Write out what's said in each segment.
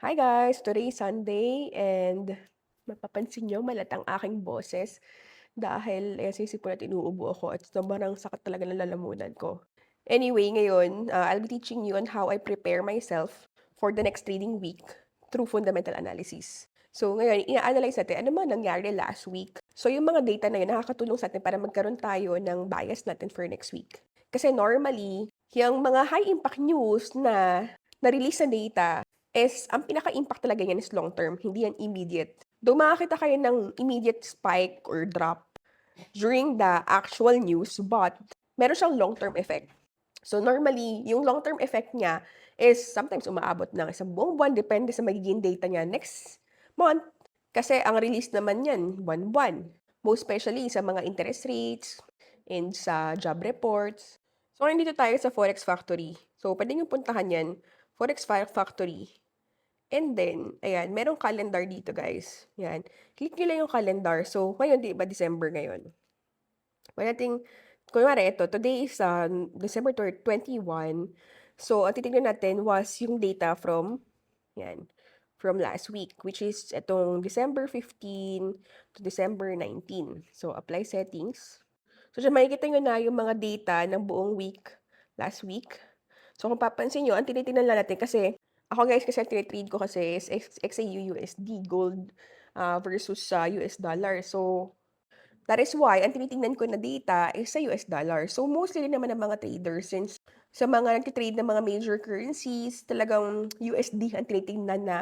Hi guys! Today is Sunday and mapapansin niyo malat ang aking boses dahil sisipon at inuubo ako at sobrang sakit talaga ng lalamunan ko. Anyway, ngayon, I'll be teaching you on how I prepare myself for the next trading week through fundamental analysis. So ngayon, ina-analyze natin ano man nangyari last week. So yung mga data na yun nakakatulong sa atin para magkaroon tayo ng bias natin for next week. Kasi normally, yung mga high impact news na na-release na data is ang pinaka-impact talaga niyan is long term, hindi yan immediate. Though makakita kayo ng immediate spike or drop during the actual news, but meron siyang long-term effect. So normally, yung long-term effect niya is sometimes umaabot ng isang buong buwan, depende sa magiging data niya next month. Kasi ang release naman yan, buwan-buwan. Most especially sa mga interest rates and sa job reports. So ngayon dito tayo sa Forex Factory. So pwede nyo puntahan yan, Factory. And then, ayan, merong calendar dito guys. Yan. Click nyo lang yung calendar. So ngayon, di ba December ngayon? Nating kunwari ito, today is, December 21. So, ang titignan natin was yung data from, yan, from last week, which is itong December 15 to December 19. So, apply settings. So, diyan makikita nyo na yung mga data ng buong week, last week. So, kung papansin nyo, ang tinitingnan lang natin kasi, ako guys, kasi ang tinitrade ko kasi is XAU USD, gold versus sa US dollar. So, that is why ang tinitingnan ko na data is sa US dollar. So mostly din naman ng mga traders since sa mga nagtitrade ng mga major currencies, talagang USD ang tinitingnan na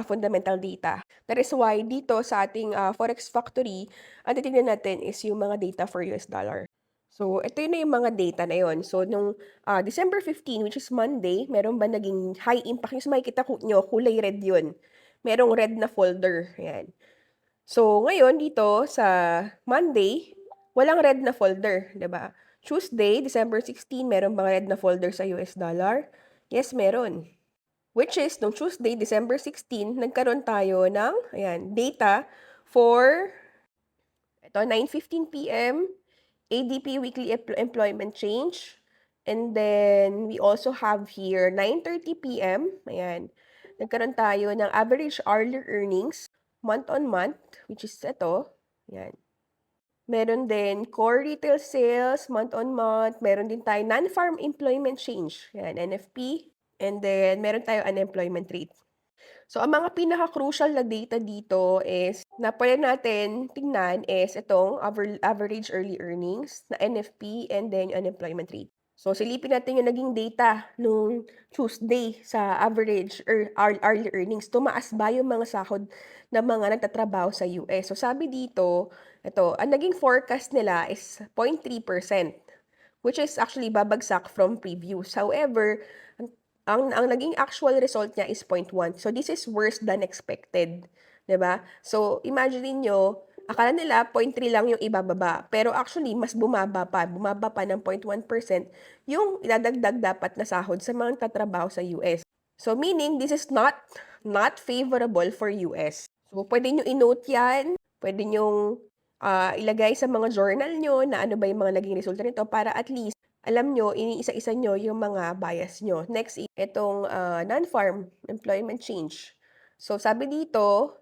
fundamental data. That is why dito sa ating Forex Factory, ang titingnan natin is yung mga data for US dollar. So, ito yun na yung mga data na yun. So, nung December 15, which is Monday, meron ba naging high impact? Yung makikita nyo, kulay red yun. Merong red na folder. Ayan. So, ngayon dito sa Monday, walang red na folder, 'di ba? Tuesday, December 16, meron bang red na folder sa US dollar? Yes, meron. Which is, nung Tuesday, December 16, nagkaroon tayo ng, ayan, data for, ito, 9:15 p.m., ADP Weekly Employment Change, and then we also have here 9:30 p.m., ayan, nagkaroon tayo ng average hourly earnings, month on month, which is ito, ayan. Meron din core retail sales, month on month. Meron din tayo non-farm employment change, yan, NFP. And then, meron tayo unemployment rate. So, ang mga pinaka-crucial na data dito is, na pwede natin tingnan is itong average early earnings, na NFP, and then unemployment rate. So, silipin natin yung naging data nung Tuesday sa average hourly earnings. Tumaas ba yung mga sahod ng mga nagtatrabaho sa US? So, sabi dito, ito, ang naging forecast nila is 0.3%, which is actually babagsak from previous. However, ang naging actual result niya is 0.1. So, this is worse than expected. 'Di ba? So, imagine niyo, akala nila 0.3 lang yung ibababa. Pero actually, mas bumaba pa. Bumaba pa ng 0.1% yung idadagdag dapat na sahod sa mga tatrabaho sa US. So, meaning, this is not favorable for US. So, pwede nyo i-note yan. Pwede nyo ilagay sa mga journal nyo na ano ba yung mga naging resulta nito para at least alam nyo, iniisa-isa nyo yung mga bias nyo. Next, itong non-farm employment change. So, sabi dito,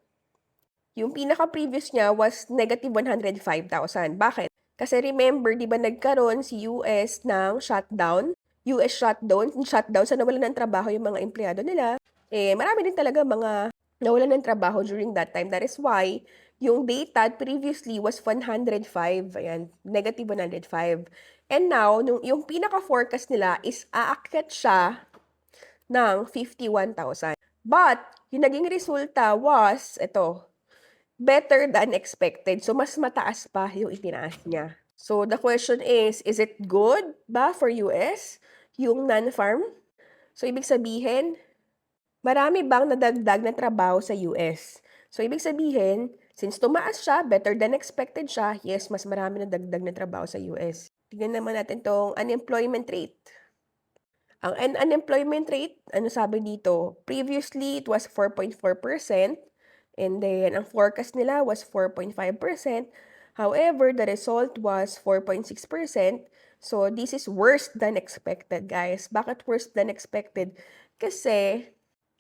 yung pinaka-previous niya was negative 105,000. Bakit? Kasi remember, di ba nagkaroon si US ng shutdown? US shutdown sa nawalan ng trabaho yung mga empleyado nila. Marami din talaga mga nawalan ng trabaho during that time. That is why yung data previously was 105, ayan, negative 105. And now, yung pinaka-forecast nila is aakyat siya ng 51,000. But, yung naging resulta was, ito, better than expected. So, mas mataas pa yung itinaas niya. So, the question is it good ba for US, yung non-farm? So, ibig sabihin, marami bang nadagdag na trabaho sa US? So, ibig sabihin, since tumaas siya, better than expected siya, yes, mas marami nadagdag na trabaho sa US. Tignan naman natin tong unemployment rate. Ang unemployment rate, ano sabi dito? Previously, it was 4.4%. And then, ang forecast nila was 4.5%. However, the result was 4.6%. So, this is worse than expected, guys. Bakit worse than expected? Kasi,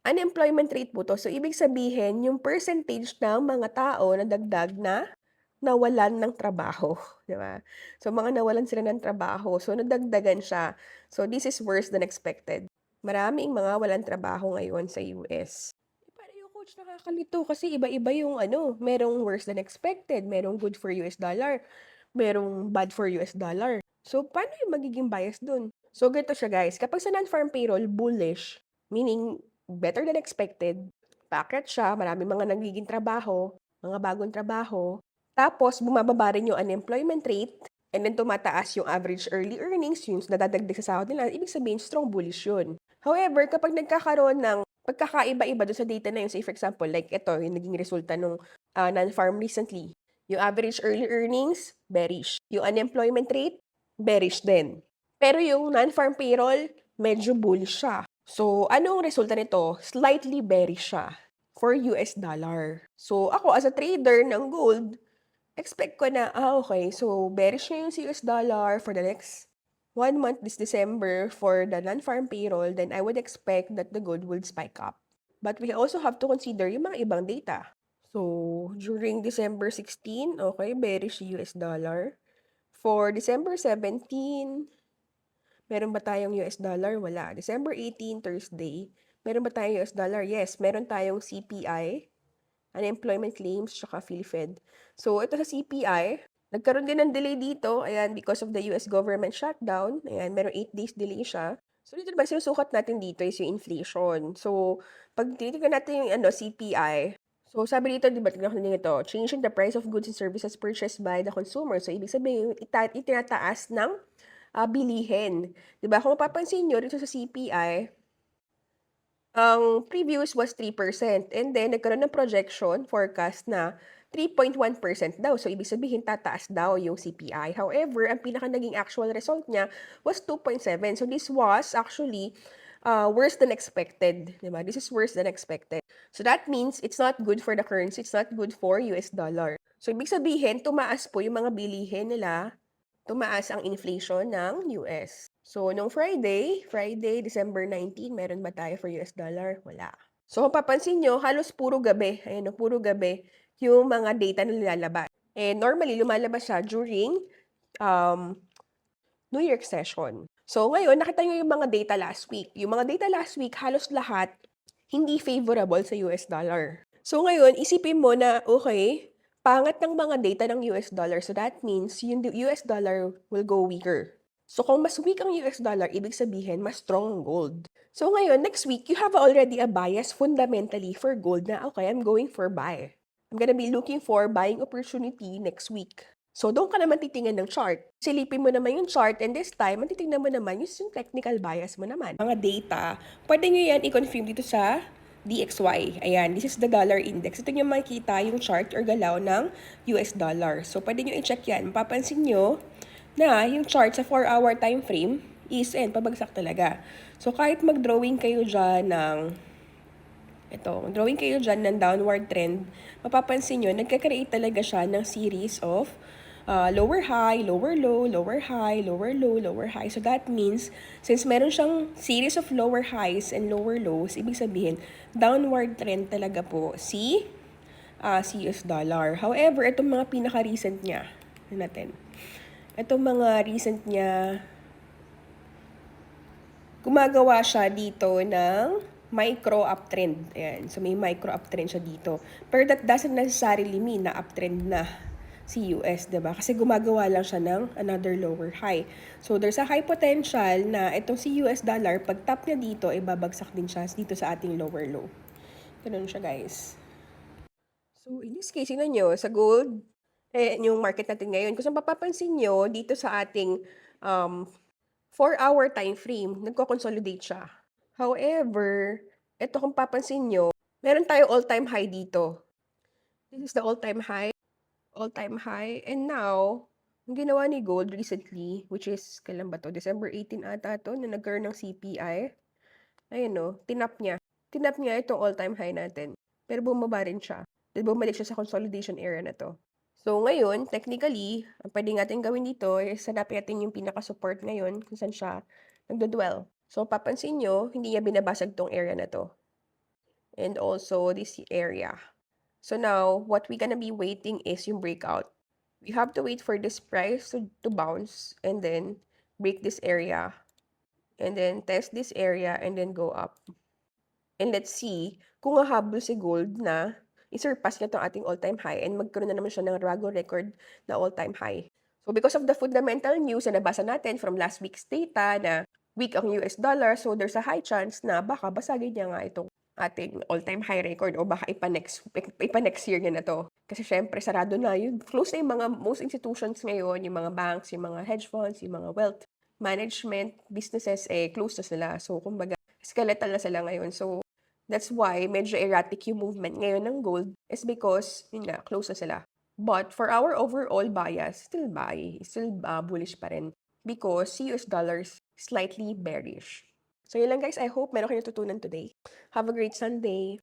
unemployment rate po 'to. So, ibig sabihin yung percentage ng mga tao na dagdag na nawalan ng trabaho, 'di ba? So, mga nawalan sila ng trabaho, so nadagdagan siya. So, this is worse than expected. Maraming mga walang trabaho ngayon sa US. Pareho coach, nakakalito kasi iba-iba yung ano, merong worse than expected, merong good for US dollar, merong bad for US dollar. So, paano yung magiging bias dun? So, ganito siya guys, kapag sa non-farm payroll, bullish, meaning better than expected, paakyat siya, maraming mga nagiging trabaho, mga bagong trabaho, tapos bumababa rin yung unemployment rate, and then tumataas yung average early earnings, yung nadadagdag sa sahod nila, ibig sabihin strong bullish yun. However, kapag nagkakaroon ng pagkakaiba-iba dun sa data na yun, say for example, like ito, yung naging resulta nung non-farm recently, yung average early earnings, bearish. Yung unemployment rate, bearish din. Pero yung non-farm payroll, medyo bullish siya. So, anong resulta nito? Slightly bearish siya for US dollar. So, ako as a trader ng gold, expect ko na, okay, so bearish na yung US dollar for the next 1 month this December for the non-farm payroll, then I would expect that the gold would spike up. But we also have to consider yung mga ibang data. So, during December 16, okay, bearish US dollar. For December 17, meron ba tayong US dollar? Wala. December 18, Thursday, meron ba tayong US dollar? Yes, meron tayong CPI, unemployment claims, tsaka PhilFed. So, ito sa CPI, nagkaroon din ng delay dito, ayan, because of the US government shutdown. Ayan, merong 8 days delay siya. So, dito naman, sinusukat natin dito is yung inflation. So, pag tinitignan natin yung CPI, so sabi dito, di ba, tignan ko din ito, change in the price of goods and services purchased by the consumer. So, ibig sabihin, itinataas ng bilihin. Di ba? Kung mapapansin nyo, dito sa CPI, ang previous was 3% and then nagkaroon ng projection, forecast na 3.1% daw. So, ibig sabihin, tataas daw yung CPI. However, ang pinaka naging actual result niya was 2.7. So, this was actually worse than expected. Diba? This is worse than expected. So, that means it's not good for the currency. It's not good for US dollar. So, ibig sabihin, tumaas po yung mga bilihin nila, tumaas ang inflation ng US. So, nung Friday, December 19, meron ba tayo for US dollar? Wala. So, kung papansin nyo, halos puro gabi, ayun, puro gabi, yung mga data na nilalabas. And normally, lumalabas siya during New York session. So, ngayon, nakita nyo yung mga data last week. Yung mga data last week, halos lahat hindi favorable sa US dollar. So, ngayon, isipin mo na, okay, pangat ng mga data ng US dollar. So, that means yung US dollar will go weaker. So, kung mas weak ang US dollar, ibig sabihin, mas strong ang gold. So, ngayon, next week, you have already a bias fundamentally for gold na, okay, I'm going for buy. I'm gonna be looking for buying opportunity next week. So, doon ka naman titingnan ng chart. Silipin mo naman yung chart and this time, matitignan mo naman yung technical bias mo naman. Mga data, pwede nyo yan i-confirm dito sa DXY. Ayan, this is the dollar index. Ito nyo makikita yung chart or galaw ng US dollar. So, pwede nyo i-check yan. Mapapansin nyo na yung chart sa 4-hour time frame is pabagsak talaga. So, kahit mag-drawing kayo dyan ng drawing kayo dyan ng downward trend, mapapansin nyo, nagka-create talaga siya ng series of lower high, lower low, lower high, lower low, lower high. So that means, since meron siyang series of lower highs and lower lows, ibig sabihin, downward trend talaga po si US dollar. However, itong mga pinaka-recent niya, natin, itong mga recent niya, gumagawa siya dito ng micro uptrend. Ayan. So, may micro uptrend siya dito. Pero that doesn't necessarily mean na uptrend na si US, diba? Kasi gumagawa lang siya ng another lower high. So, there's a high potential na itong si US dollar, pag top niya dito, babagsak din siya dito sa ating lower low. Ganun siya, guys. So, in this case, yun nyo, sa gold, yung market natin ngayon, kung saan papapansin nyo, dito sa ating 4-hour time frame, nagko-consolidate siya. However, ito kung papansin nyo, meron tayo all-time high dito. This is the all-time high, and now, ang ginawa ni gold recently, which is, kailan ba to? December 18 ata to, na nagkaroon ng CPI. Ayun no, tinap niya. Tinap niya itong all-time high natin. Pero bumaba rin siya. Then bumalik siya sa consolidation area na to. So, ngayon, technically, ang pwede natin gawin dito is hanapin natin yung pinaka-support ngayon kung saan siya nagdo-dwell. So, papansin nyo, hindi niya binabasag tong area na to. and also this area. So now, what we're gonna be waiting is yung breakout. We have to wait for this price to bounce and then break this area and then test this area and then go up. And let's see kung hahabol si gold na i-surpass niya 'tong ating all-time high and magkaroon na naman siya ng bago record na all-time high. So because of the fundamental news na nabasa natin from last week's data na weak ang US dollar, so there's a high chance na baka basagin niya nga itong ating all-time high record o baka ipa-next year niya na 'to. Kasi siyempre sarado na yun, close na yung mga most institutions ngayon, yung mga banks, yung mga hedge funds, yung mga wealth management businesses, close na sila. So kumbaga skeletal na sila ngayon. So that's why medyo erratic yung movement ngayon ng gold is because, yun nga, close na sila. But for our overall bias, still buy, still bullish pa rin because US dollars slightly bearish. So yun lang guys, I hope meron kayo tutunan today. Have a great Sunday!